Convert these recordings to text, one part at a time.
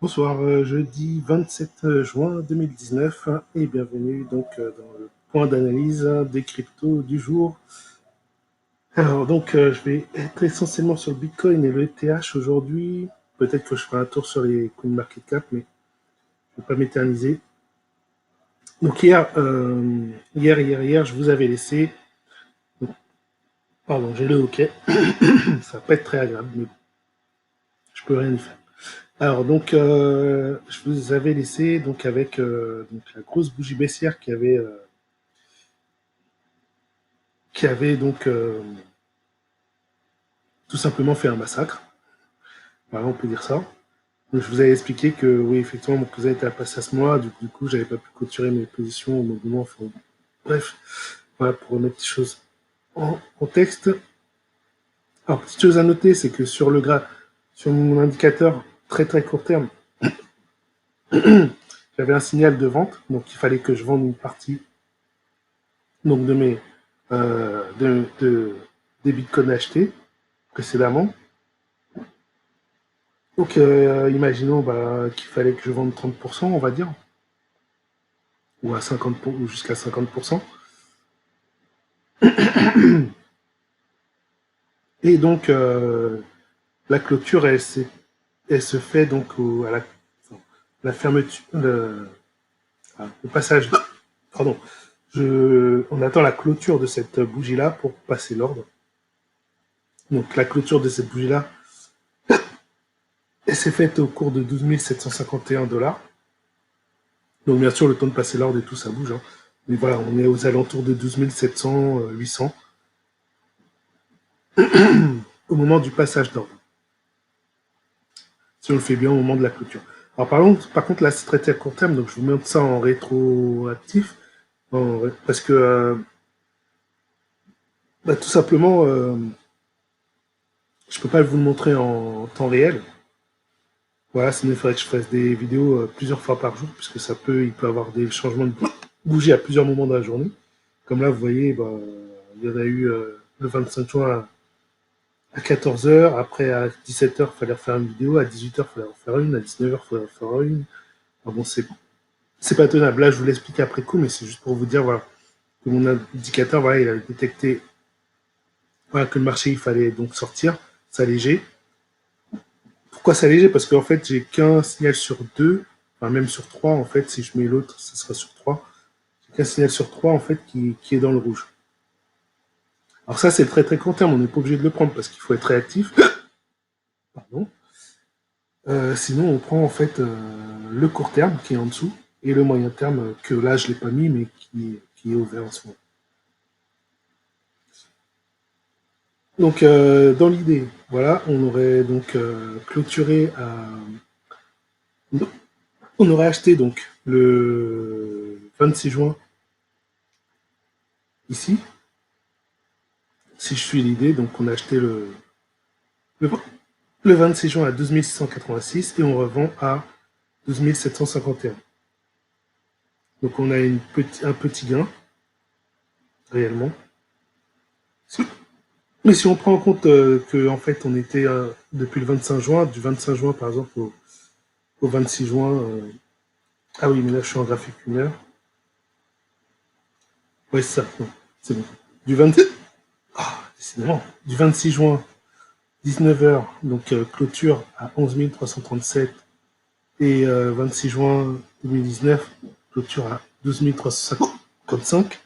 Bonsoir, jeudi 27 juin 2019 et bienvenue donc dans le point d'analyse des cryptos du jour. Alors donc je vais être essentiellement sur le Bitcoin et le ETH aujourd'hui. Peut-être que je ferai un tour sur les CoinMarketCap, mais je ne vais pas m'éterniser. Donc hier, je vous avais laissé. Pardon, j'ai le hockey. Ça va pas être très agréable, mais je peux rien y faire. Alors donc je vous avais laissé donc avec donc la grosse bougie baissière qui avait donc tout simplement fait un massacre. Voilà, on peut dire ça. Donc, je vous avais expliqué que oui, effectivement, mon cousin était à passer à ce moment-là, du coup, j'avais pas pu clôturer mes positions au moment. Enfin, bref, voilà, pour remettre les choses en contexte. Alors, petite chose à noter, c'est que sur mon indicateur très très court terme, j'avais un signal de vente, donc il fallait que je vende une partie donc de mes des bitcoins achetés précédemment. Donc, imaginons qu'il fallait que je vende 30%, on va dire, ou à 50 ou jusqu'à 50%. Et donc, la clôture, elle se fait donc à la fermeture, le passage. Pardon. On attend la clôture de cette bougie-là pour passer l'ordre. Donc, la clôture de cette bougie-là, elle s'est faite au cours de 12 751 $. Donc, bien sûr, le temps de passer l'ordre et tout, ça bouge. Hein. Mais voilà, on est aux alentours de 12 700, 800 au moment du passage d'ordre. Si on le fait bien au moment de la clôture. Alors par contre là c'est traité à court terme, donc je vous montre ça en rétroactif, parce que tout simplement je peux pas vous le montrer en temps réel. Voilà, sinon il faudrait que je fasse des vidéos plusieurs fois par jour, puisque il peut avoir des changements de bougie à plusieurs moments de la journée. Comme là vous voyez, il y en a eu le 25 juin à 14 h, après à 17 h il fallait refaire une vidéo, à 18 h il fallait en faire une, à 19 h il fallait en faire une. Enfin, bon, c'est pas tenable. Là, je vous l'explique après coup, mais c'est juste pour vous dire voilà, que mon indicateur, voilà, il a détecté voilà, que le marché, il fallait donc sortir, s'alléger. Pourquoi s'alléger? Parce qu'en fait, j'ai qu'un signal sur deux, enfin même sur trois, en fait, si je mets l'autre, ça sera sur trois. J'ai qu'un signal sur trois, en fait, qui est dans le rouge. Alors ça, c'est très très court terme, on n'est pas obligé de le prendre parce qu'il faut être réactif. Pardon. Sinon, on prend en fait le court terme qui est en dessous et le moyen terme que là, je ne l'ai pas mis, mais qui est ouvert en ce moment. Donc, dans l'idée, voilà, on aurait donc clôturé à. On aurait acheté donc le 26 juin ici, si je suis l'idée, donc on a acheté le, le 26 juin à 12 686 et on revend à 12 751. Donc on a un petit gain, réellement. Mais si on prend en compte que en fait on était depuis le 25 juin, du 25 juin par exemple au 26 juin, ah oui mais là je suis en graphique 1 heure, ouais c'est ça, c'est bon. Du 20, décidément, du 26 juin 19 h donc clôture à 11 337 et 26 juin 2019 clôture à 12 355.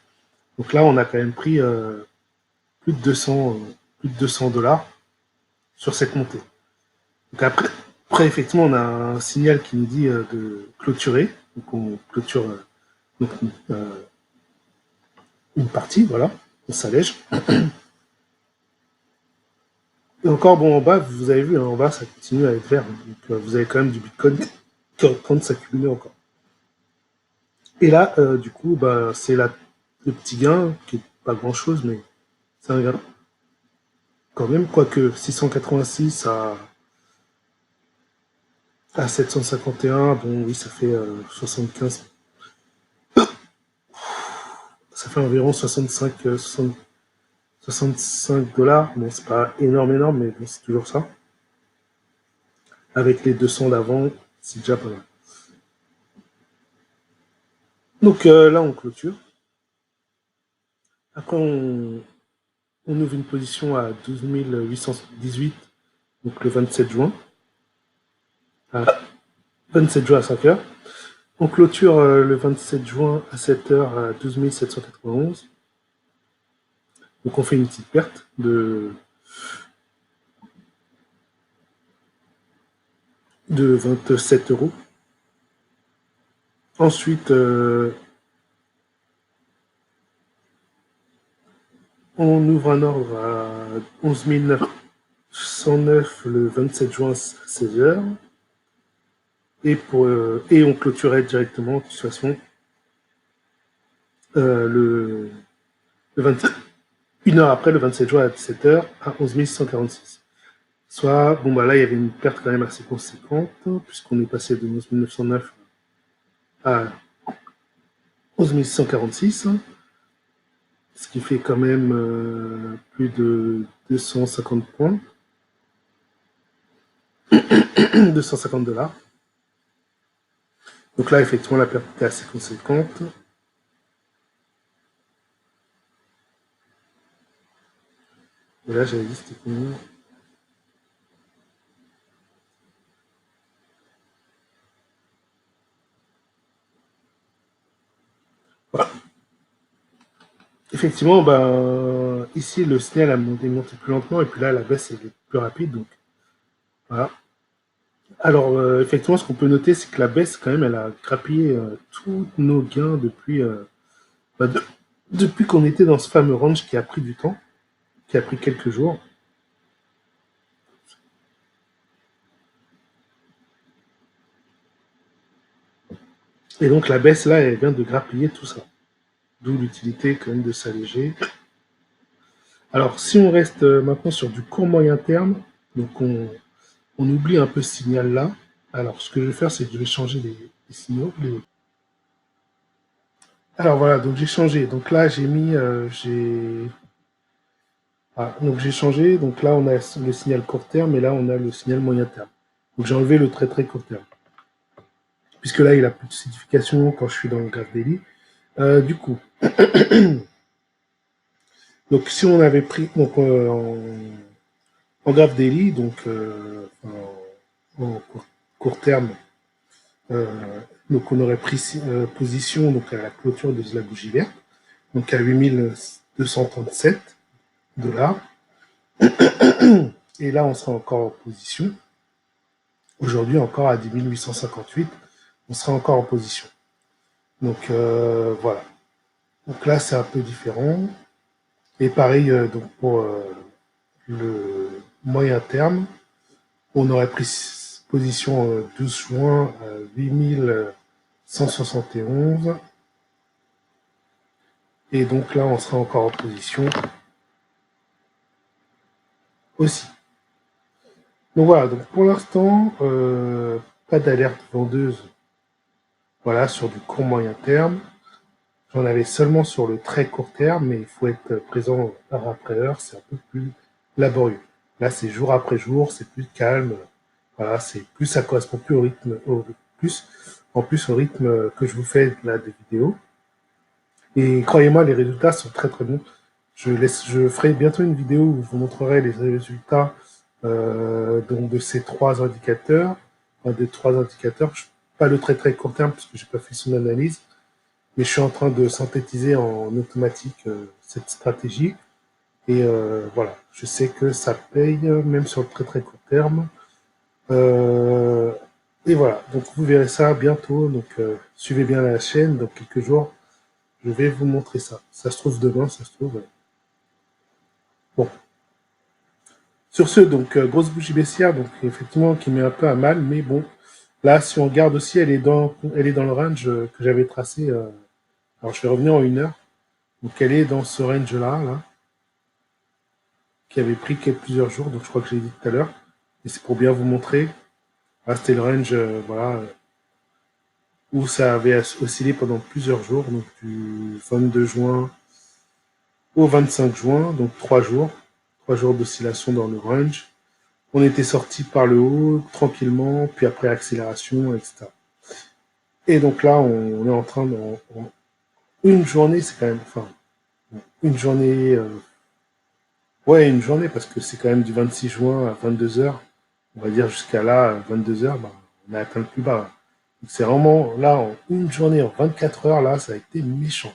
Donc là on a quand même pris plus de 200 plus de 200 $ sur cette montée. Donc après, effectivement, on a un signal qui nous dit de clôturer. Donc on clôture donc, une partie, voilà, on s'allège. Et encore, bon, en bas, vous avez vu, hein, en bas, ça continue à être vert. Donc vous avez quand même du Bitcoin qui est en train de s'accumuler encore. Et là, du coup, c'est le petit gain, qui est pas grand-chose, mais c'est un gain quand même, quoique 686 à 751, bon oui, ça fait 75, ça fait environ 65, 65 $. Bon, c'est pas énorme, mais bon, c'est toujours ça. Avec les 200 d'avant. C'est déjà pas mal. Donc là, on clôture. Après, on ouvre une position à 12 818, donc le 27 juin. À 27 juin à 5 heures. On clôture le 27 juin à 7 heures à 12 791. Donc on fait une petite perte de 27 euros. Ensuite, on ouvre un ordre à 11 909 le 27 juin à 16 heures. Et on clôturait directement, de toute façon, le 27, une heure après, le 27 juin à 17 heures à 11 146. Soit, bon, bah là, il y avait une perte quand même assez conséquente, puisqu'on est passé de 11 909 à 11 146, ce qui fait quand même plus de 250 points, 250 dollars. Donc là, effectivement, la perte était assez conséquente. Et là, j'avais dit c'était combien? Voilà. Effectivement, ben, ici, le signal a monté plus lentement, et puis là, la baisse est plus rapide. Donc, voilà. Alors, effectivement, ce qu'on peut noter, c'est que la baisse, quand même, elle a grappillé tous nos gains bah, depuis qu'on était dans ce fameux range qui a pris du temps, qui a pris quelques jours. Et donc, la baisse, là, elle vient de grappiller tout ça. D'où l'utilité, quand même, de s'alléger. Alors, si on reste maintenant sur du court moyen terme, donc on oublie un peu ce signal-là. Alors, ce que je vais faire, c'est que je vais changer les signaux. Alors voilà, donc j'ai changé. Donc là, j'ai mis, donc j'ai changé. Donc là, on a le signal court terme et là, on a le signal moyen terme. Donc j'ai enlevé le très très court terme, puisque là, il a plus de signification quand je suis dans le graph daily. Du coup, donc si on avait pris donc en graph daily, donc en court terme, donc on aurait pris position donc à la clôture de la bougie verte, donc à 8237 dollars. Et là, on sera encore en position. Aujourd'hui, encore à 10 858, on sera encore en position. Donc voilà. Donc là, c'est un peu différent. Et pareil, donc pour le moyen terme, on aurait pris position 12 juin à 8171. Et donc là, on sera encore en position aussi. Donc voilà, donc pour l'instant, pas d'alerte vendeuse, voilà, sur du court moyen terme. J'en avais seulement sur le très court terme, mais il faut être présent heure après heure, c'est un peu plus laborieux. Là, c'est jour après jour, c'est plus calme. Voilà, c'est plus, ça correspond plus au rythme, en plus au rythme que je vous fais là des vidéos. Et croyez-moi, les résultats sont très très bons. Je ferai bientôt une vidéo où je vous montrerai les résultats donc de ces trois indicateurs, pas le très très court terme parce que j'ai pas fait son analyse, mais je suis en train de synthétiser en automatique cette stratégie. Et voilà, je sais que ça paye, même sur le très très court terme. Et voilà, donc vous verrez ça bientôt. Donc suivez bien la chaîne, dans quelques jours, je vais vous montrer ça. Ça se trouve demain, ça se trouve. Bon. Sur ce, donc grosse bougie baissière, donc effectivement qui met un peu à mal, mais bon, là si on regarde aussi, elle est dans le range que j'avais tracé. Alors je vais revenir en 1 heure. Donc elle est dans ce range-là, là, qui avait pris plusieurs jours, donc je crois que je l'ai dit tout à l'heure. Et c'est pour bien vous montrer. Là, c'était le range voilà, où ça avait oscillé pendant plusieurs jours, donc du 22 juin au 25 juin, donc 3 jours. 3 jours d'oscillation dans le range. On était sorti par le haut, tranquillement, puis après accélération, etc. Et donc là, on est en train de... une journée, c'est quand même... Enfin, une journée... ouais, une journée, parce que c'est quand même du 26 juin à 22 heures. On va dire jusqu'à là, 22 heures, bah, on a atteint le plus bas. Donc c'est vraiment, là, en une journée, en 24 heures, là, ça a été méchant.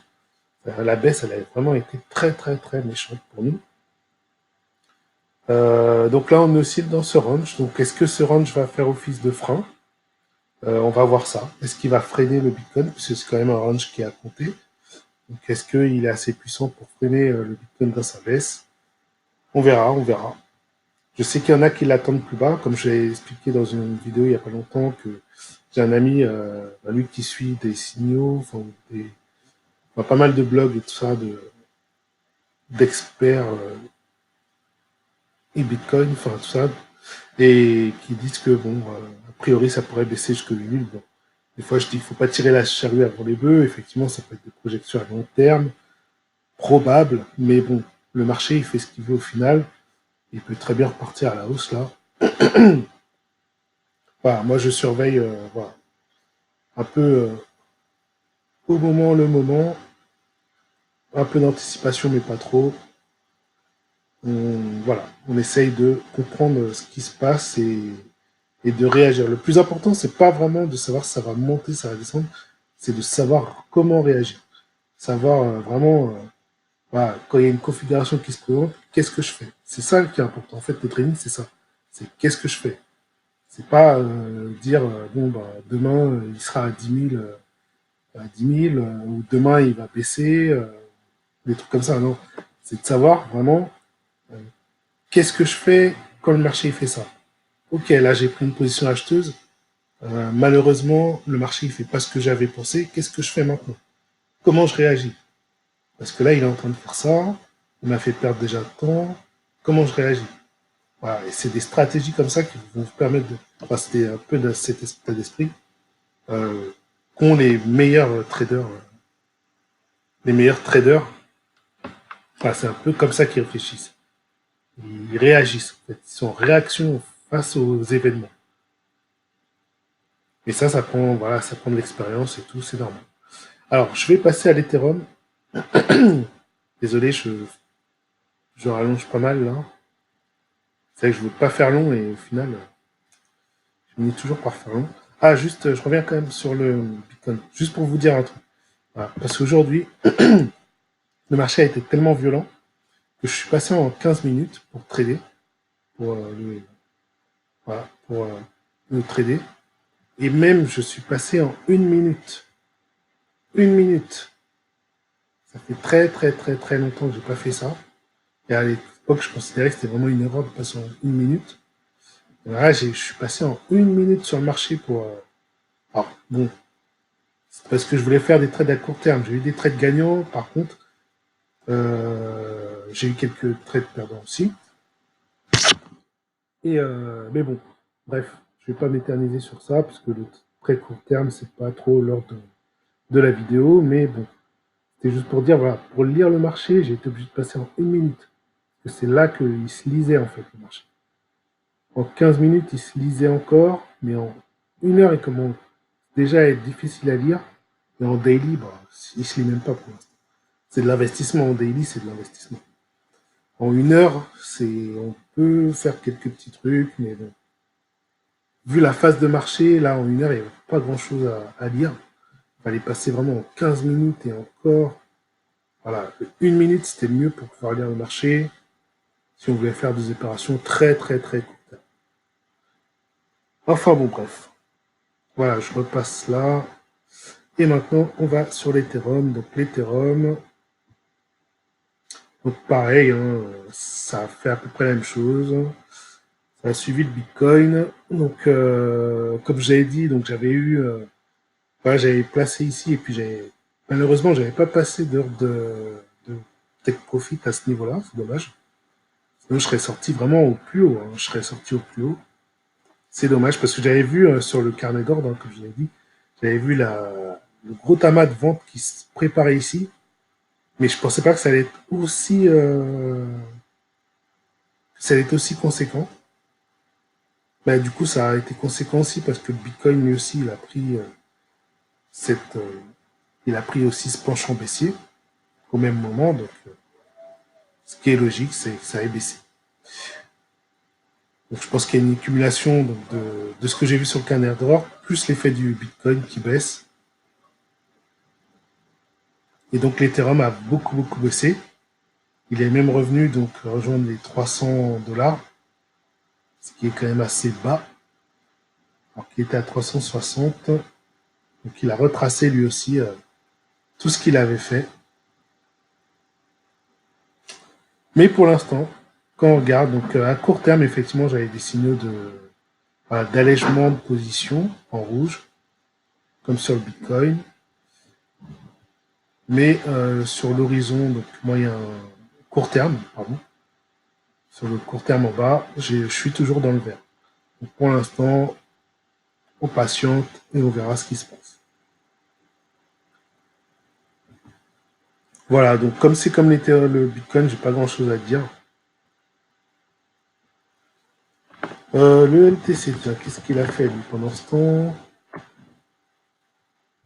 La baisse, elle a vraiment été très, très, très méchante pour nous. Donc là, on oscille dans ce range. Donc, est-ce que ce range va faire office de frein? On va voir ça. Est-ce qu'il va freiner le Bitcoin? Puisque c'est quand même un range qui est à compter. Donc, est-ce qu'il est assez puissant pour freiner le Bitcoin dans sa baisse? On verra, on verra. Je sais qu'il y en a qui l'attendent plus bas, comme je l'ai expliqué dans une vidéo il n'y a pas longtemps, que j'ai un ami, lui qui suit des signaux, pas mal de blogs et tout ça, d'experts et Bitcoin, enfin tout ça, et qui disent que bon, a priori ça pourrait baisser jusqu'à 8000. Bon. Des fois je dis qu'il ne faut pas tirer la charrue avant les bœufs, effectivement ça peut être des projections à long terme, probables, mais bon, le marché il fait ce qu'il veut au final, il peut très bien repartir à la hausse là. Voilà, moi je surveille voilà, un peu au moment le moment, un peu d'anticipation mais pas trop. Voilà, on essaye de comprendre ce qui se passe et de réagir. Le plus important, c'est pas vraiment de savoir si ça va monter, ça va descendre, c'est de savoir comment réagir. Savoir vraiment, voilà, quand il y a une configuration qui se présente, qu'est-ce que je fais? C'est ça qui est important. En fait, le training, c'est ça. C'est qu'est-ce que je fais? C'est pas dire, bon, bah, demain, il sera à 10 000, à 10 000 ou demain, il va baisser, des trucs comme ça. Non, c'est de savoir vraiment euh, qu'est-ce que je fais quand le marché fait ça. Ok, là, j'ai pris une position acheteuse. Malheureusement, le marché ne fait pas ce que j'avais pensé. Qu'est-ce que je fais maintenant? Comment je réagis? Parce que là, il est en train de faire ça. Il m'a fait perdre déjà de temps. Comment je réagis? Voilà, et c'est des stratégies comme ça qui vont vous permettre de... Enfin, c'était un peu de cet état d'esprit qu'ont les meilleurs traders. Les meilleurs traders, enfin, c'est un peu comme ça qu'ils réfléchissent. Ils réagissent. En fait. Ils sont en réaction face aux événements. Et ça prend, voilà, ça prend de l'expérience et tout, c'est normal. Alors, je vais passer à l'Ethereum. Désolé, je rallonge pas mal là. C'est vrai que je veux pas faire long et au final, je finis toujours par faire long. Ah, juste, je reviens quand même sur le Bitcoin. Juste pour vous dire un truc. Voilà. Parce qu'aujourd'hui, le marché a été tellement violent que je suis passé en 15 minutes pour trader. Pour, voilà, pour le trader. Et même, je suis passé en une minute. Une minute. Ça fait très, très, très, très longtemps que j'ai pas fait ça. Et à l'époque, je considérais que c'était vraiment une erreur de passer en une minute. Et là, je suis passé en une minute sur le marché pour. Alors, bon, c'est parce que je voulais faire des trades à court terme. J'ai eu des trades gagnants, par contre, j'ai eu quelques trades perdants aussi. Et mais bon, bref, je vais pas m'éterniser sur ça, parce que le très court terme, c'est pas trop l'ordre de la vidéo, mais bon, c'était juste pour dire, voilà, pour lire le marché, j'ai été obligé de passer en une minute. Parce que c'est là qu'il se lisait, en fait, le marché. En 15 minutes, il se lisait encore, mais en une heure, il commence déjà à être difficile à lire. Et en daily, bah, il se lit même pas pour l'instant. C'est de l'investissement en daily, c'est de l'investissement. En une heure, on peut faire quelques petits trucs, mais bon. Vu la phase de marché, là, en une heure, il n'y avait pas grand chose à lire. Il fallait passer vraiment en 15 minutes et encore. Voilà, une minute, c'était mieux pour pouvoir lire le marché si on voulait faire des opérations très, très, très courtes. Enfin bon, bref. Voilà, je repasse là. Et maintenant, on va sur l'Ethereum. Donc l'Ethereum, donc pareil, hein, ça fait à peu près la même chose. Ça a suivi le Bitcoin. Donc, comme j'avais dit, donc j'avais eu, voilà, j'avais placé ici et puis malheureusement, j'avais pas passé d'heure de take profit à ce niveau-là. C'est dommage. Sinon, je serais sorti vraiment au plus haut. Hein. Je serais sorti au plus haut. C'est dommage parce que j'avais vu sur le carnet d'ordre, hein, comme je l'ai dit, j'avais vu le gros tamas de vente qui se préparait ici. Mais je pensais pas que ça allait être aussi conséquent. Bah, du coup, ça a été conséquent aussi parce que le Bitcoin, lui aussi, cette, euh, il a pris aussi ce penchant baissier au même moment. Donc, ce qui est logique, c'est que ça ait baissé. Donc, je pense qu'il y a une accumulation de ce que j'ai vu sur le canard d'or, plus l'effet du Bitcoin qui baisse. Et donc, l'Ethereum a beaucoup, beaucoup baissé. Il est même revenu donc rejoindre les 300 $, ce qui est quand même assez bas, alors qu'il était à 360. Donc, il a retracé lui aussi tout ce qu'il avait fait. Mais pour l'instant, quand on regarde, donc à court terme, effectivement, j'avais des signaux voilà, d'allègement de position en rouge, comme sur le Bitcoin. Mais sur l'horizon, donc moyen court terme, pardon, sur le court terme en bas, je suis toujours dans le vert. Donc pour l'instant, on patiente et on verra ce qui se passe. Voilà, donc comme c'est comme l'était le Bitcoin, j'ai pas grand chose à dire. Le LTC, qu'est-ce qu'il a fait lui pendant ce temps?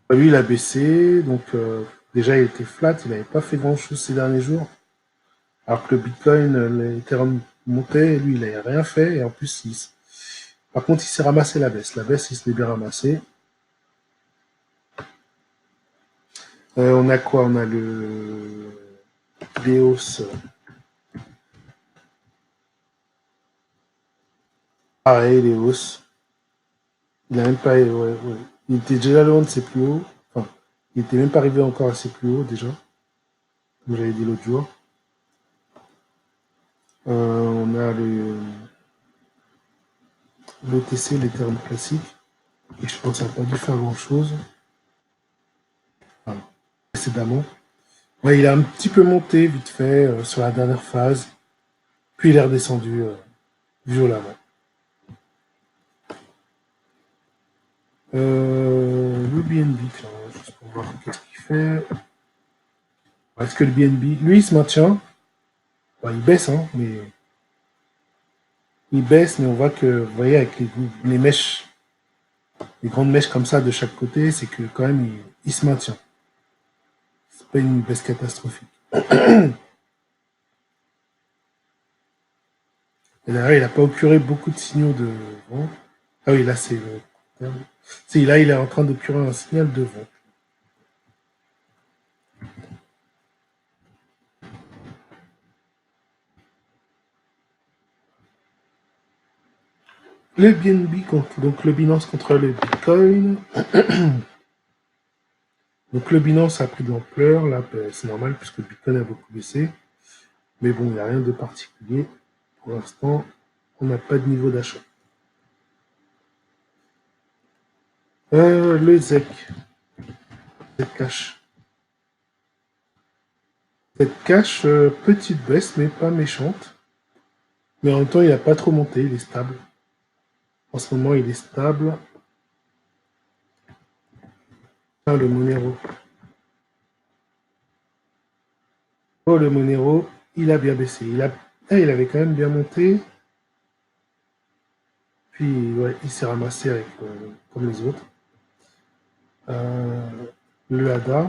Lui, il a baissé, donc déjà il était flat, il n'avait pas fait grand chose ces derniers jours. Alors que le Bitcoin, l'Ethereum montait, et lui, il n'avait rien fait, et en plus, par contre, il s'est ramassé la baisse. La baisse, il se l'est bien ramassé. On a quoi? On a le Léos. Pareil, Léos. Il a même pas. Ouais, ouais. Il était déjà loin de ses plus hauts. Enfin, il était même pas arrivé encore à ses plus hauts déjà, comme j'avais dit l'autre jour. On a l'ETC, l'Ethereum classique. Et je pense que ça n'a pas dû faire grand chose. Enfin, précédemment. Ouais, il a un petit peu monté vite fait sur la dernière phase. Puis il est redescendu violemment. Le BNB, juste pour voir qu'est-ce qu'il fait. Est-ce que le BNB, lui, il se maintient? Ouais, il baisse, hein, mais il baisse, mais on voit que, vous voyez, avec les mèches, les grandes mèches comme ça de chaque côté, c'est que quand même, il se maintient. C'est pas une baisse catastrophique. Et d'ailleurs, il n'a pas occuré beaucoup de signaux de vent. Ah oui, là, c'est le. Là, il est en train d'occurer un signal de vent. Le BNB contre, donc le Binance contre le Bitcoin. Donc le Binance a pris de l'ampleur, là ben, c'est normal puisque le Bitcoin a beaucoup baissé. Mais bon, il n'y a rien de particulier. Pour l'instant, on n'a pas de niveau d'achat. Le Zcash. Zcash, petite baisse, mais pas méchante. Mais en même temps, il n'a pas trop monté, il est stable. En ce moment, il est stable. Ah, le Monero. Oh, le Monero, il a bien baissé. Il avait quand même bien monté. Puis, ouais, il s'est ramassé avec, comme les autres. Euh, le ADA,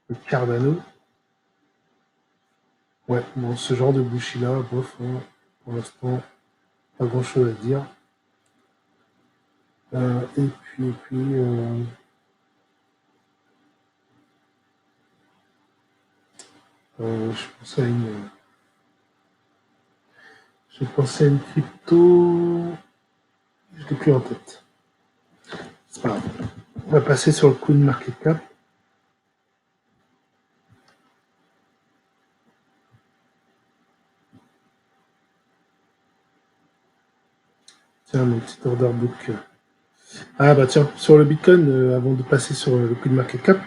le Cardano. Ouais, bon, ce genre de bullshit-là, bof, hein, pour l'instant, pas grand-chose à dire. Je pensais à une crypto, je l'ai plus en tête. C'est pas grave. On va passer sur le CoinMarketCap. Tiens, mon petit order book. Ah bah tiens, sur le Bitcoin, avant de passer sur le CoinMarketCap,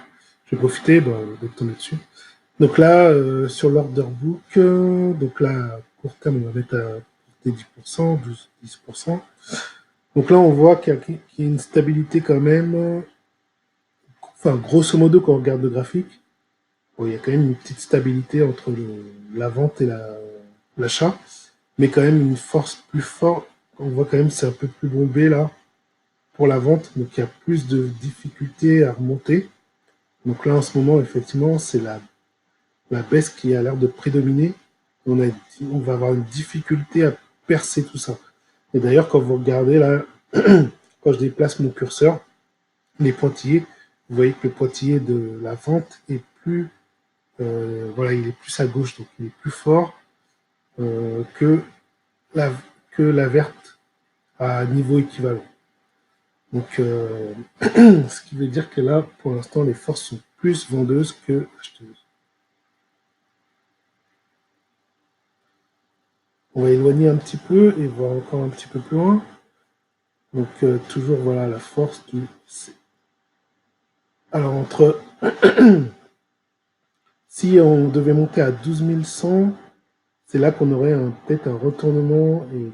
je vais profiter de tomber dessus. Donc là, sur l'order book, donc là, à court terme, on va mettre à 10%, 12, 10%. Donc là, on voit qu'il y a une stabilité quand même. Enfin, grosso modo, quand on regarde le graphique, bon, il y a quand même une petite stabilité entre la vente et l'achat. mais quand même une force plus forte. On voit quand même que c'est un peu plus bombé là pour la vente, donc il y a plus de difficultés à remonter. Donc là en ce moment effectivement c'est la baisse qui a l'air de prédominer. On va avoir une difficulté à percer tout ça. Et d'ailleurs quand vous regardez là, quand je déplace mon curseur, les pointillés, vous voyez que le pointillé de la vente est plus, voilà, il est plus à gauche, donc il est plus fort que la, que la verte à niveau équivalent. Donc, ce qui veut dire que là, pour l'instant, les forces sont plus vendeuses que acheteuses. On va éloigner un petit peu et voir encore un petit peu plus loin. Donc, toujours, voilà, la force du C. Alors, si on devait monter à 12 100, c'est là qu'on aurait peut-être un retournement et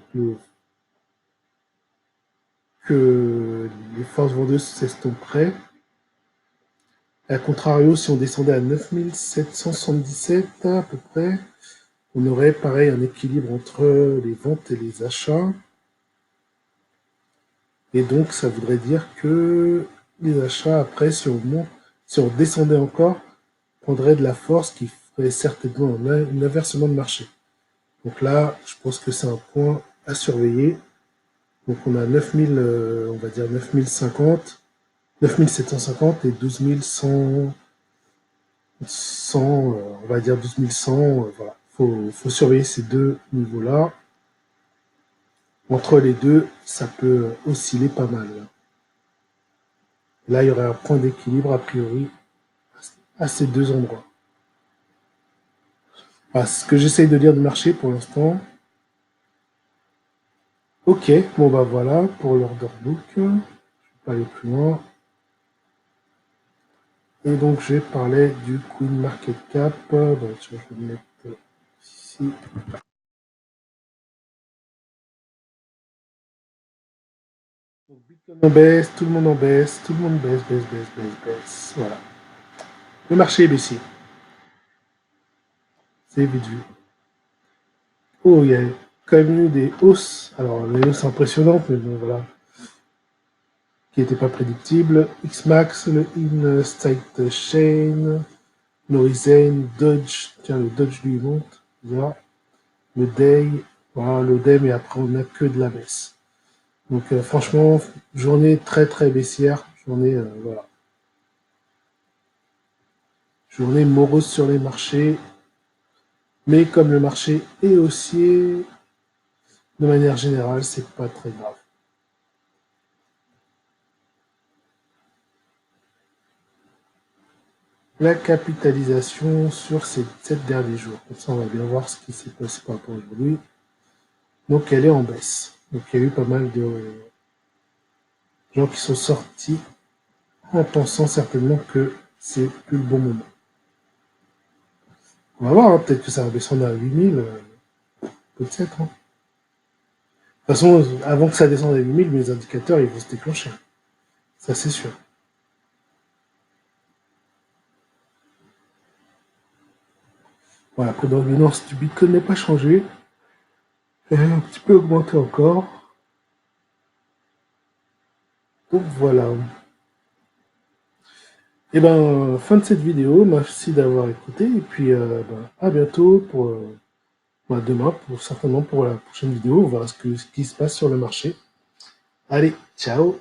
que les forces vendeuses s'estomperaient. A contrario, si on descendait à 9777 à peu près, on aurait pareil un équilibre entre les ventes et les achats. Et donc ça voudrait dire que les achats, après, si on descendait encore, prendraient de la force qui ferait certainement un inversement de marché. Donc là, je pense que c'est un point à surveiller. Donc on a 9000, on va dire 9050, 9750 et 12100, 100, on va dire 12100, voilà. Faut surveiller ces deux niveaux-là. Entre les deux, ça peut osciller pas mal. Là, il y aurait un point d'équilibre a priori à ces deux endroits. Voilà, ce que j'essaye de lire du marché pour l'instant. Ok, bon bah voilà pour l'order book. Je vais pas aller plus loin. Et donc je parlais du Queen Market Cap. Bon, je vais le mettre ici. Donc Bitcoin en baisse, tout le monde en baisse, tout le monde baisse, baisse. Voilà. Le marché est baissier. C'est vite vu. Oh, il y a quand même eu des hausses. Alors, les hausses impressionnantes, mais bon, voilà. Qui n'étaient pas prédictibles. XMAX, le In-State Chain, Norizane, Dodge. Tiens, le Dodge lui monte. Là. Le Day. Voilà, le Day, mais après, on n'a que de la baisse. Donc, franchement, journée très, très baissière. Journée, voilà. Journée morose sur les marchés. Mais comme le marché est haussier, de manière générale, c'est pas très grave. La capitalisation sur ces 7 derniers jours. Comme ça, on va bien voir ce qui s'est passé par rapport à aujourd'hui. Donc, elle est en baisse. Donc, il y a eu pas mal de gens qui sont sortis en pensant certainement que c'est plus le bon moment. On va voir, hein, peut-être que ça va descendre à 8000, peut-être. Hein. De toute façon, avant que ça descende à 8000, mes indicateurs ils vont se déclencher. Ça, c'est sûr. Voilà, la prédominance du Bitcoin n'est pas changée. Elle a un petit peu augmenté encore. Donc voilà. Et ben, fin de cette vidéo. Merci d'avoir écouté. Et puis, à bientôt pour demain, certainement pour la prochaine vidéo. On verra ce qui se passe sur le marché. Allez, ciao!